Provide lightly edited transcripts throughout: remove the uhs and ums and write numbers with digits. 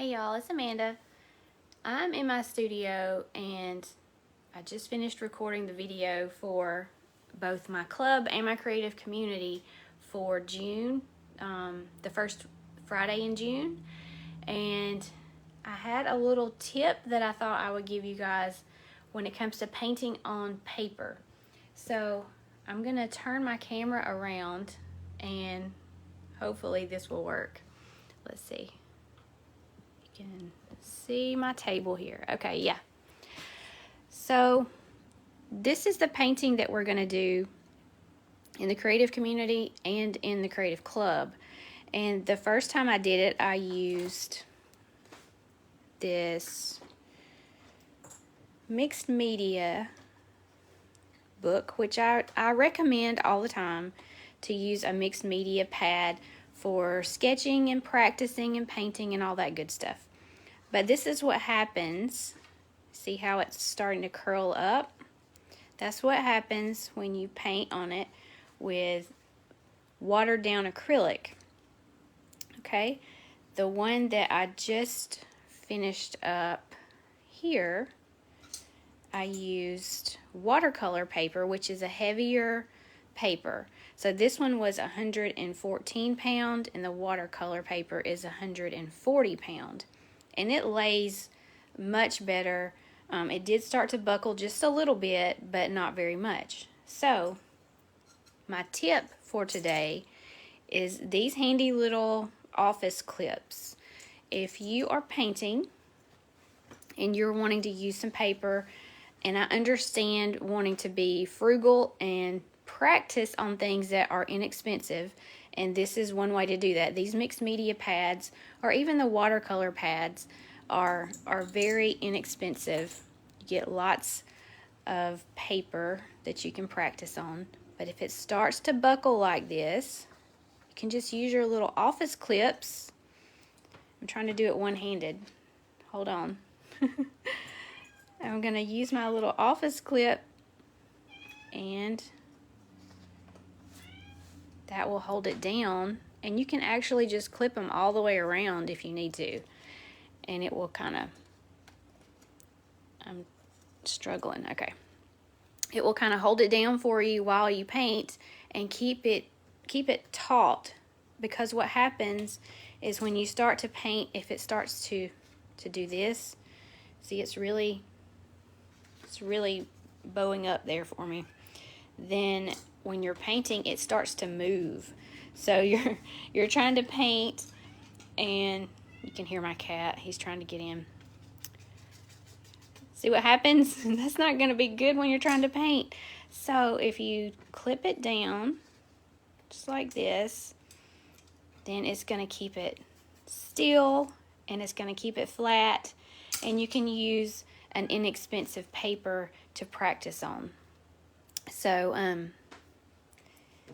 Hey y'all, it's Amanda. I'm in my studio and I just finished recording the video for both my club and my creative community for June, the first Friday in June. And I had a little tip that I thought I would give you guys when it comes to painting on paper. So I'm gonna turn my camera around and hopefully this will work. Let's see. You can see my table here. Okay, yeah. So this is the painting that we're gonna do in the creative community and in the creative club. And the first time I did it, I used this mixed media book, which I recommend all the time to use a mixed media pad for sketching and practicing and painting and all that good stuff. But this is what happens. See how it's starting to curl up? That's what happens when you paint on it with watered down acrylic. Okay, the one that I just finished up here, I used watercolor paper, which is a heavier paper. So this one was 114 pound and the watercolor paper is 140 pound. And it lays much better. It did start to buckle just a little bit, but not very much. So my tip for today is these handy little office clips. If you are painting and you're wanting to use some paper, and I understand wanting to be frugal and practice on things that are inexpensive, and this is one way to do that. These mixed media pads or even the watercolor pads are very inexpensive. You get lots of paper that you can practice on. But if it starts to buckle like this, you can just use your little office clips. I'm trying to do it one-handed. Hold on. I'm going to use my little office clip and that will hold it down, and you can actually just clip them all the way around if you need to, and it will kind of, I'm struggling, okay. It will kind of hold it down for you while you paint and keep it taut, because what happens is when you start to paint, if it starts to do this, see it's really bowing up there for me, then when you're painting it starts to move. So you're trying to paint and you can hear my cat, he's trying to get in. See what happens? That's not going to be good when you're trying to paint. So if you clip it down just like this, then it's going to keep it still and it's going to keep it flat, and you can use an inexpensive paper to practice on. So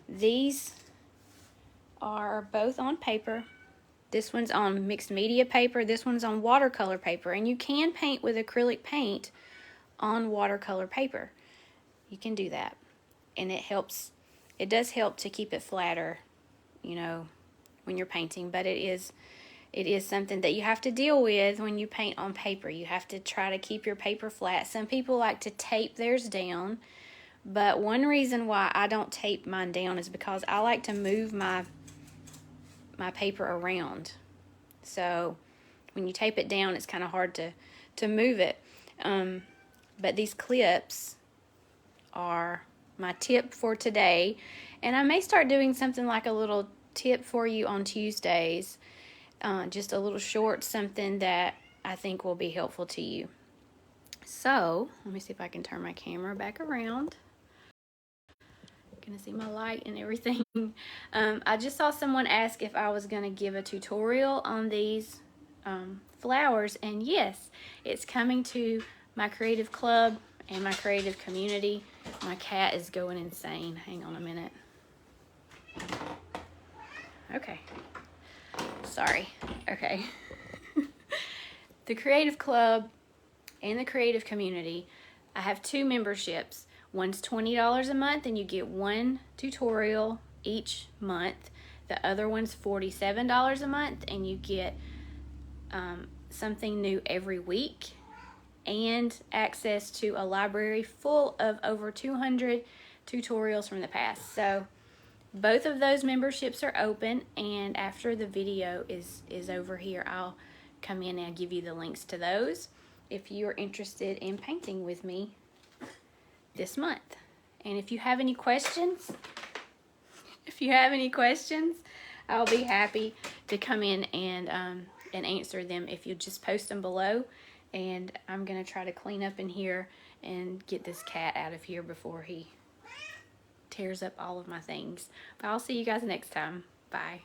these are both on paper. This one's on mixed media paper, this one's on watercolor paper, and you can paint with acrylic paint on watercolor paper. You can do that, and it does help to keep it flatter, you know, when you're painting, but it is something that you have to deal with when you paint on paper. You have to try to keep your paper flat. Some people like to tape theirs down, but one reason why I don't tape mine down is because I like to move my paper around. So when you tape it down, it's kind of hard to move it. But these clips are my tip for today, and I may start doing something like a little tip for you on Tuesdays, just a little short something that I think will be helpful to you. So let me see if I can turn my camera back around. Gonna see my light and everything. I just saw someone ask if I was gonna give a tutorial on these flowers, and yes, it's coming to my creative club and my creative community. My cat is going insane. Hang on a minute. Okay, sorry. Okay. The creative club and the creative community, I have two memberships. One's $20 a month and you get one tutorial each month. The other one's $47 a month and you get something new every week and access to a library full of over 200 tutorials from the past. So both of those memberships are open, and after the video is over here, I'll come in and give you the links to those if you're interested in painting with me this month. And if you have any questions, I'll be happy to come in and answer them if you just post them below. And I'm gonna try to clean up in here and get this cat out of here before he tears up all of my things. But I'll see you guys next time. Bye.